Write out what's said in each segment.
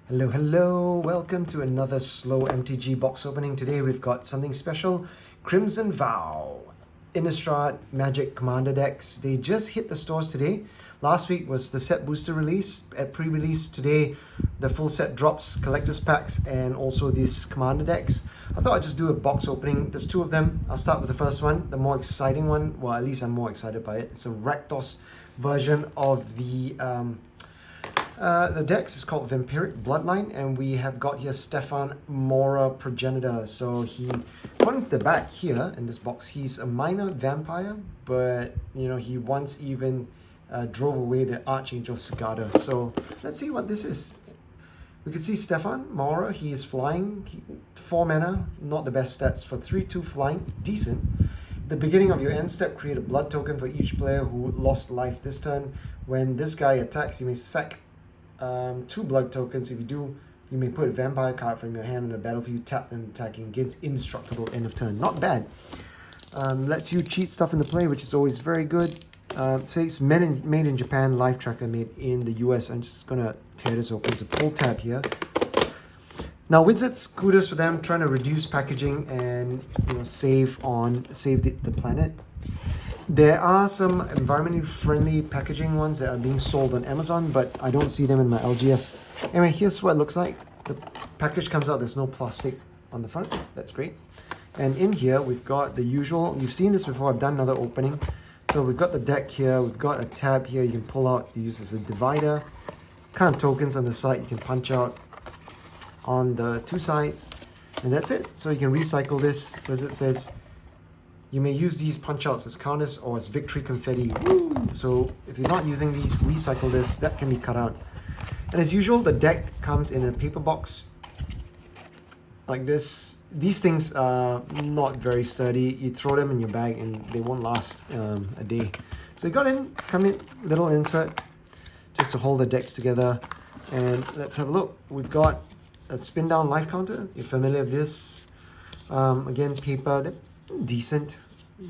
Hello, welcome to another slow MTG box opening. Today we've got something special, Crimson Vow, Innistrad Magic Commander decks. They just hit the stores today. Last week was the set booster release. At pre-release today, the full set drops, collector's packs, and also these commander decks. I thought I'd just do a box opening. There's two of them. I'll start with the first one, the more exciting one. Well, at least I'm more excited by it. It's a Rakdos version of the decks is called Vampiric Bloodline, and we have got here Strefan, Maurer, Progenitor. So he, according to the back here in this box, he's a minor vampire, but you know, he once even drove away the Archangel Cicada. So let's see what this is. We can see Strefan, Maurer, he is flying, 4 mana, not the best stats for 3/2 flying, decent. The beginning of your end step, create a blood token for each player who lost life this turn. When this guy attacks, you may sack 2 blood tokens. If you do, you may put a vampire card from your hand on the battlefield, tapped and attacking, gains indestructible end of turn. Not bad. Lets you cheat stuff in the play, which is always very good. It says made in Japan, live tracker made in the US. I'm just gonna tear this open. It's a pull tab here. Now Wizards, kudos for them trying to reduce packaging and save the planet. There are some environmentally friendly packaging ones that are being sold on Amazon, but I don't see them in my LGS. Anyway, here's what it looks like. The package comes out, there's no plastic on the front. That's great. And in here, we've got the usual, you've seen this before, I've done another opening. So we've got the deck here, we've got a tab here you can pull out to use as a divider. Kind of tokens on the side you can punch out on the 2 sides. And that's it. So you can recycle this, as it says, you may use these punch-outs as counters or as victory confetti. Woo! So if you're not using these, recycle this. That can be cut out. And as usual, the deck comes in a paper box like this. These things are not very sturdy. You throw them in your bag and they won't last a day. So you got come in, little insert just to hold the decks together. And let's have a look. We've got a spin down life counter. You're familiar with this. Again, paper. They're decent.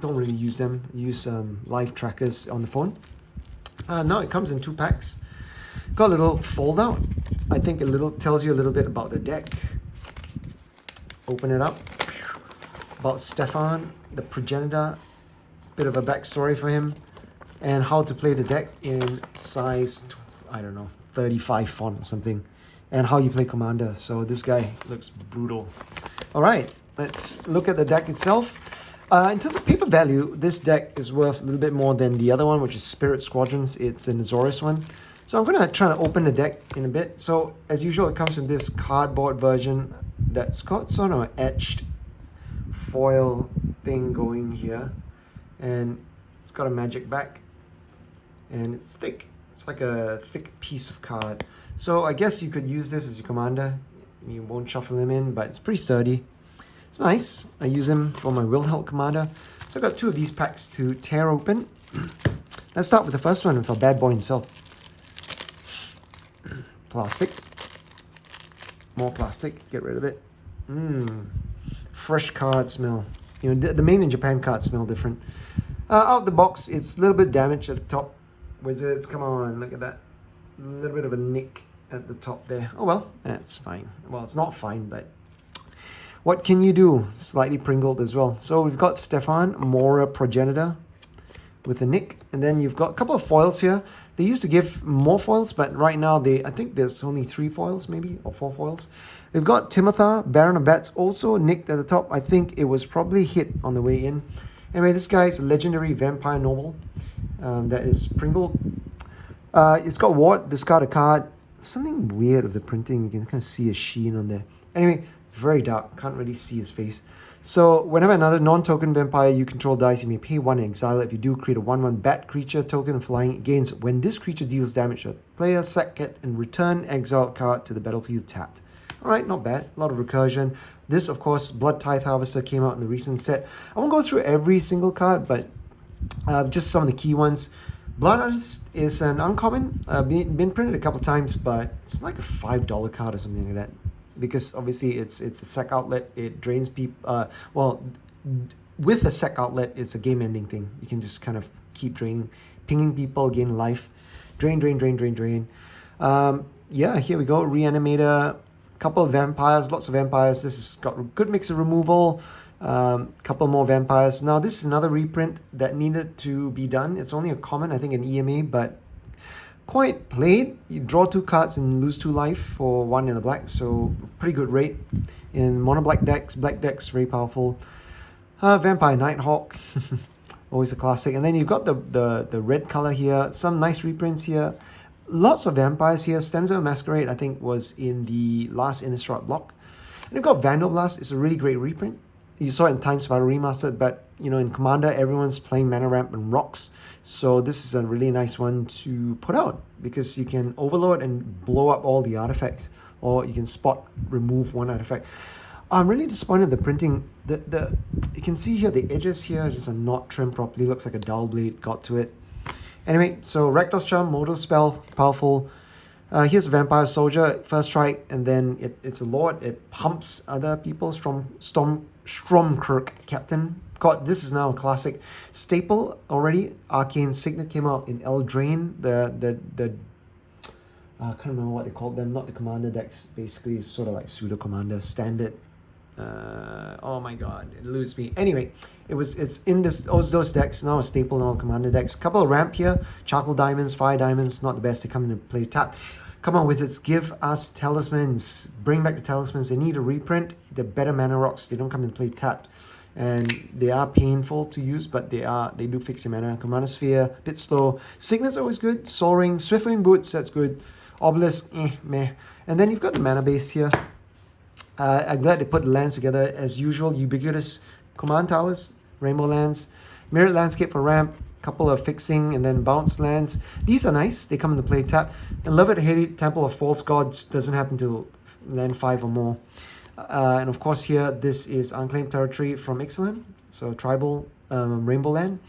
Don't really use them. Use live trackers on the phone. Now it comes in 2 packs. Got a little fold out. I think it tells you a little bit about the deck. Open it up. About Strefan, the Progenitor. Bit of a backstory for him. And how to play the deck in size, I don't know, 35 font or something. And how you play Commander. So this guy looks brutal. Alright, let's look at the deck itself. In terms of paper value, this deck is worth a little bit more than the other one, which is Spirit Squadrons. It's an Azorius one. So I'm going to try to open the deck in a bit. So as usual, it comes in this cardboard version that's got sort of an etched foil thing going here. And it's got a magic back. And it's thick. It's like a thick piece of card. So I guess you could use this as your commander. You won't shuffle him in, but it's pretty sturdy. It's nice. I use them for my Wilhelm commander. So I've got 2 of these packs to tear open. Let's start with the first one with our bad boy himself. Plastic. More plastic. Get rid of it. Fresh card smell. You know, the Made in Japan cards smell different. Out the box, it's a little bit damaged at the top. Wizards, come on, look at that. A little bit of a nick at the top there. Oh well, that's fine. Well, it's not fine, but what can you do? Slightly pringled as well. So we've got Strefan, Maurer, Progenitor with a nick. And then you've got a couple of foils here. They used to give more foils, but right now I think there's only 3 foils maybe, or 4 foils. We've got Timothar, Baron of Bats, also nicked at the top. I think it was probably hit on the way in. Anyway, this guy is a legendary vampire noble that is pringled. It's got ward, discard a card. Something weird with the printing. You can kind of see a sheen on there. Anyway, very dark. Can't really see his face. So whenever another non-token vampire you control dies, you may pay 1 and exile it. If you do, create a 1/1 bat creature token flying gains. When this creature deals damage to a player, sack it and return exiled card to the battlefield tapped. Alright, not bad. A lot of recursion. This, of course, Blood Tithe Harvester came out in the recent set. I won't go through every single card, but just some of the key ones. Blood Artist is an uncommon. Been printed a couple times, but it's like a $5 card or something like that. Because obviously it's a sec outlet. It drains people. Well, with a sec outlet, it's a game-ending thing. You can just kind of keep draining, pinging people, gain life. Drain. yeah, here we go. Reanimator, couple of vampires, lots of vampires. This has got a good mix of removal. Couple more vampires. Now this is another reprint that needed to be done. It's only a common, I think, an EMA, but quite played. You draw 2 cards and lose 2 life for 1 in a black, so pretty good rate. In mono black decks, very powerful. Vampire Nighthawk, always a classic. And then you've got the red color here, some nice reprints here. Lots of vampires here. Stanza Masquerade, I think, was in the last Innistrad block. And you've got Vandal Blast. It's a really great reprint. You saw it in Time Spiral Remastered, but you know, in Commander, everyone's playing Mana Ramp and Rocks. So this is a really nice one to put out because you can overload and blow up all the artifacts, or you can spot remove 1 artifact. I'm really disappointed the printing. You can see here the edges here just are not trimmed properly. Looks like a dull blade got to it. Anyway, so Rakdos Charm, Mortal Spell, powerful. Here's a Vampire Soldier, first strike, and then it's a Lord. It pumps other people. Stromkirk Captain. God, this is now a classic staple already. Arcane Signet came out in Eldraine. I can't remember what they called them. Not the commander decks. Basically, it's sort of like pseudo commander standard. Oh my god, it eludes me. Anyway, it's in those decks, now a staple in all commander decks. Couple of ramp here, charcoal diamonds, fire diamonds, not the best. They come into play tap. Come on, Wizards, give us talismans. Bring back the talismans. They need a reprint. They're better mana rocks. They don't come into play tapped. And they are painful to use, but they do fix your mana. Commander Sphere, bit slow. Signet's always good. Soul Ring, Swiftwing Boots, that's good. Obelisk, meh. And then you've got the mana base here. I'm glad they put the lands together as usual. Ubiquitous command towers, rainbow lands, mirrored landscape for ramp, couple of fixing, and then bounce lands. These are nice. They come into play tap. And love it, hate it, Temple of False Gods doesn't happen to land 5 or more. And of course here, this is Unclaimed Territory from Ixalan. So tribal rainbow land.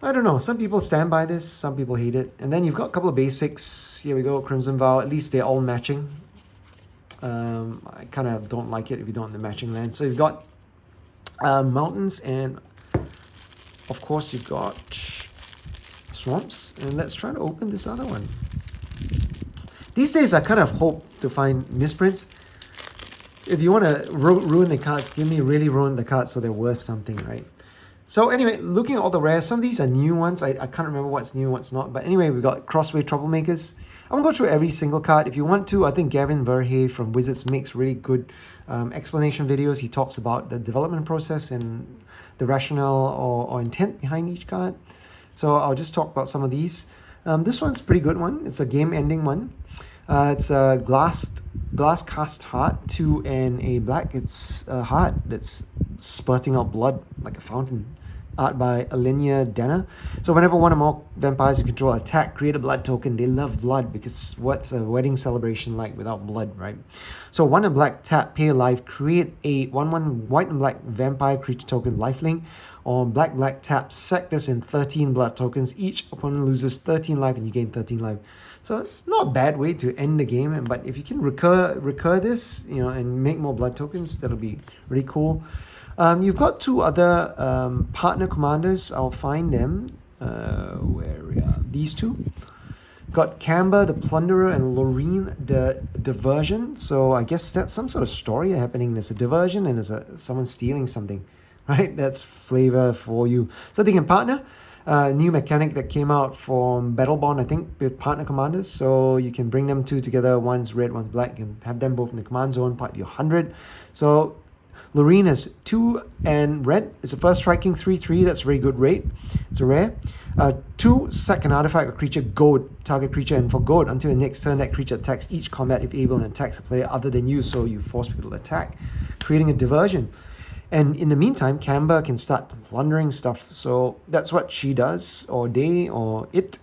I don't know. Some people stand by this. Some people hate it. And then you've got a couple of basics. Here we go. Crimson Vow. At least they're all matching. I kind of don't like it if you don't have the matching land. So you've got mountains, and of course you've got swamps. And let's try to open this other one. These days I kind of hope to find misprints. If you want to ruin the cards, give me really ruin the cards so they're worth something, right? So anyway, looking at all the rares, some of these are new ones. I can't remember what's new, what's not. But anyway, we've got Crossway Troublemakers. I won't go through every single card. If you want to, I think Gavin Verhey from Wizards makes really good explanation videos. He talks about the development process and the rationale or intent behind each card. So I'll just talk about some of these. This one's a pretty good one. It's a game-ending one. It's a glass cast heart, 2 and a black. It's a heart that's spurting out blood like a fountain. Art by Alenia Dana. So whenever one or more vampires you control attack, create a blood token. They love blood because what's a wedding celebration like without blood, right? So 1 and black, tap, pay a life, create a 1/1 white and black vampire creature token lifelink. On black, tap, sack this in 13 blood tokens. Each opponent loses 13 life and you gain 13 life. So it's not a bad way to end the game, but if you can recur this, you know, and make more blood tokens, that'll be really cool. You've got 2 other partner commanders. I'll find them. Where we are. These 2. Got Camber, the Plunderer, and Loreen, the Diversion. So I guess that's some sort of story happening. There's a diversion and there's someone stealing something, right? That's flavor for you. So they can partner. New mechanic that came out from Battlebond, I think, with partner commanders. So you can bring them 2 together. One's red, one's black. You can have them both in the command zone, part of your 100. So Loreen is 2 and red. It's a first striking 3/3. That's a very good rate. It's a rare. 2, sack an artifact or creature, goad, target creature, and for goad, until the next turn that creature attacks each combat if able and attacks a player other than you, so you force people to attack, creating a diversion. And in the meantime, Camber can start plundering stuff. So that's what she does, or they, or it,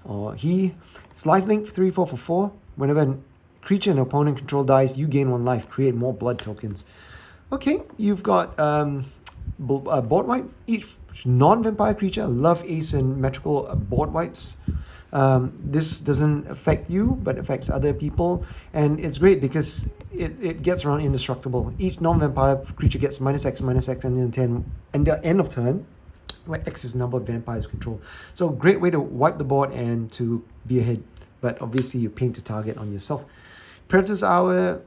or he. It's lifelink 3/4 for 4. Whenever a creature an opponent control dies, you gain 1 life. Create more blood tokens. Okay, you've got board wipe. Each non-vampire creature, love asymmetrical board wipes. This doesn't affect you, but affects other people. And it's great because it gets around indestructible. Each non-vampire creature gets -X, -X, and then and the end of turn, where X is the number of vampires control. So great way to wipe the board and to be ahead. but obviously you paint a target on yourself. Predator's Hour,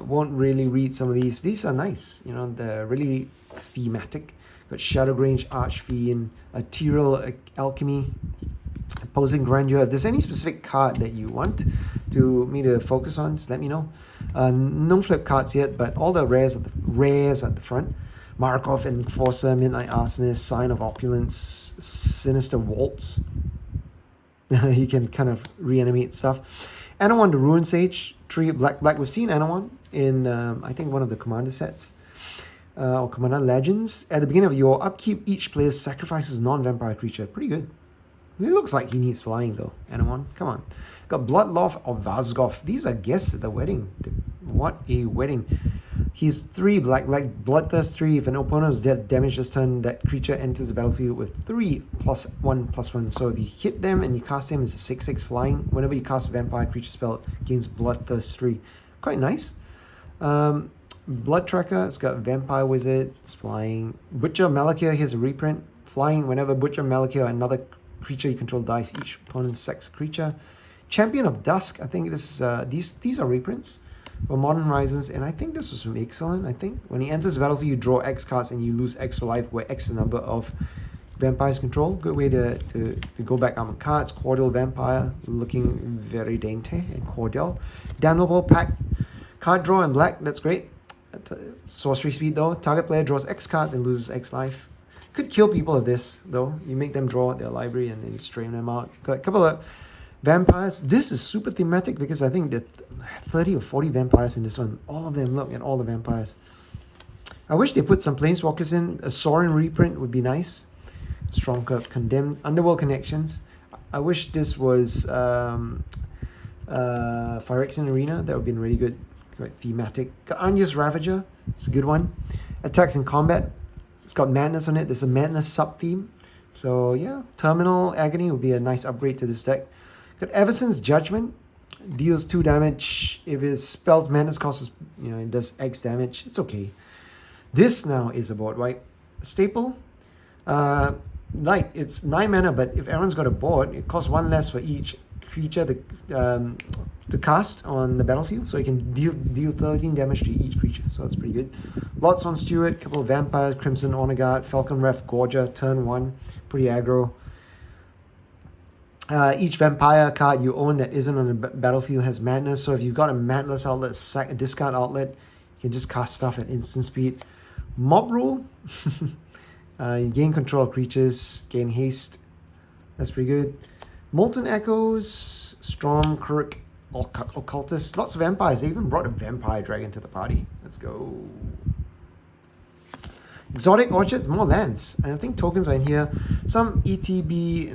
won't really read some of these. These are nice, you know, they're really thematic. Got Shadowgrange, Archfiend, Ethereal Alchemy, Opposing Grandeur. If there's any specific card that you want me to focus on, just let me know. No flip cards yet, but all the rares at the front. Markov, Enforcer, Midnight Arsonist, Sign of Opulence, Sinister Waltz. You can kind of reanimate stuff. Anawan the Ruin Sage, 3 black. We've seen Anawan in, I think, one of the Commander sets. Or Commander Legends. At the beginning of your upkeep, each player sacrifices non-vampire creature. Pretty good. It looks like he needs flying though. Anyone? Come on. Got Bloodloft of Vazgoth. These are guests at the wedding. What a wedding. He's 3 black. Bloodthirst 3. If an opponent is dead, damage this turn, that creature enters the battlefield with 3+1/+1. So if you hit them and you cast him, it's a 6/6 flying. Whenever you cast a vampire creature spell, it gains Bloodthirst 3. Quite nice. Blood Tracker, it's got Vampire Wizard, it's flying. Butcher Malakir, here's a reprint. Flying, whenever Butcher Malakir or another creature you control dies, each opponent sacks a creature. Champion of Dusk, I think this is, these are reprints for Modern Horizons, and I think this was from Excellent, I think. When he enters the battlefield, you draw X cards and you lose X for life, where X is the number of vampires control. Good way to go back on cards. Cordial Vampire, looking very dainty and cordial. Damnable Pact, card draw in black, that's great. Sorcery speed though. Target player draws X cards and loses X life. Could kill people with this though. You make them draw their library and then strain them out. Got a couple of vampires. This is super thematic because I think that 30 or 40 vampires in this one. All of them, look at all the vampires. I wish they put some Planeswalkers in. A Sorin reprint would be nice. Strongcup, Condemned, Underworld Connections. I wish this was Phyrexian Arena. That would have been really good. Quite thematic. Got Anya's Ravager. It's a good one. Attacks in combat. It's got Madness on it. There's a Madness sub-theme. So yeah, Terminal Agony would be a nice upgrade to this deck. Got Everson's Judgment. Deals 2 damage. If it spells Madness costs, you know, it does X damage. It's okay. This now is a board wipe. Staple. Like, it's 9 mana, but if everyone's got a board, it costs 1 less for each creature to cast on the battlefield, so you can deal 13 damage to each creature, so that's pretty good. Bloodstone Steward, couple of vampires, Crimson Honor Guard, Falcon Ref, Gorger, turn 1, pretty aggro. Each vampire card you own that isn't on the battlefield has Madness, so if you've got a Madness outlet, a discard outlet, you can just cast stuff at instant speed. Mob Rule, you gain control of creatures, gain haste, that's pretty good. Molten Echoes, Stormkirk, Occultist, lots of vampires. They even brought a vampire dragon to the party. Let's go. Exotic Orchards, more lands. And I think tokens are in here. Some ETB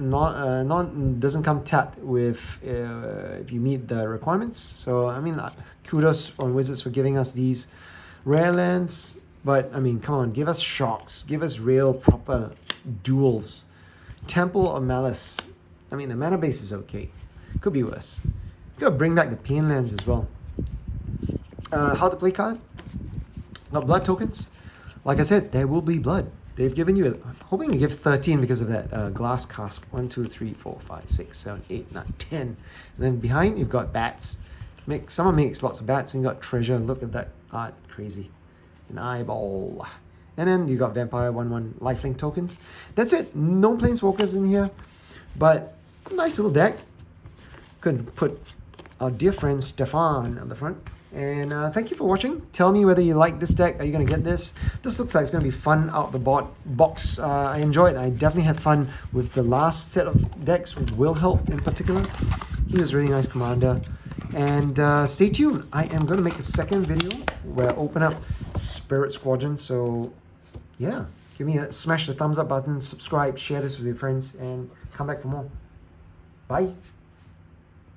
doesn't come tapped with if you meet the requirements. So I mean, kudos on Wizards for giving us these rare lands. But I mean, come on, give us shocks, give us real proper duels. Temple of Malice. I mean, the mana base is okay. Could be worse. Gotta bring back the pain lands as well. How to play card. Got blood tokens. Like I said, there will be blood. They've given you, I'm hoping to give 13 because of that glass cask. 1, 2, 3, 4, 5, 6, 7, 8, 9, 10. And then behind you've got bats. Someone makes lots of bats and you got treasure. Look at that art, crazy. An eyeball. And then you got vampire 1/1 lifelink tokens. That's it. No planeswalkers in here, but nice little deck. Could put our dear friend Strefan on the front. And thank you for watching. Tell me whether you like this deck. Are you going to get this? This looks like it's going to be fun out the box. I enjoyed it. I definitely had fun with the last set of decks with Wilhelm in particular. He was a really nice commander. And stay tuned. I am going to make a second video where I open up Spirit Squadron. So yeah, smash the thumbs up button, subscribe, share this with your friends, and come back for more. Bye.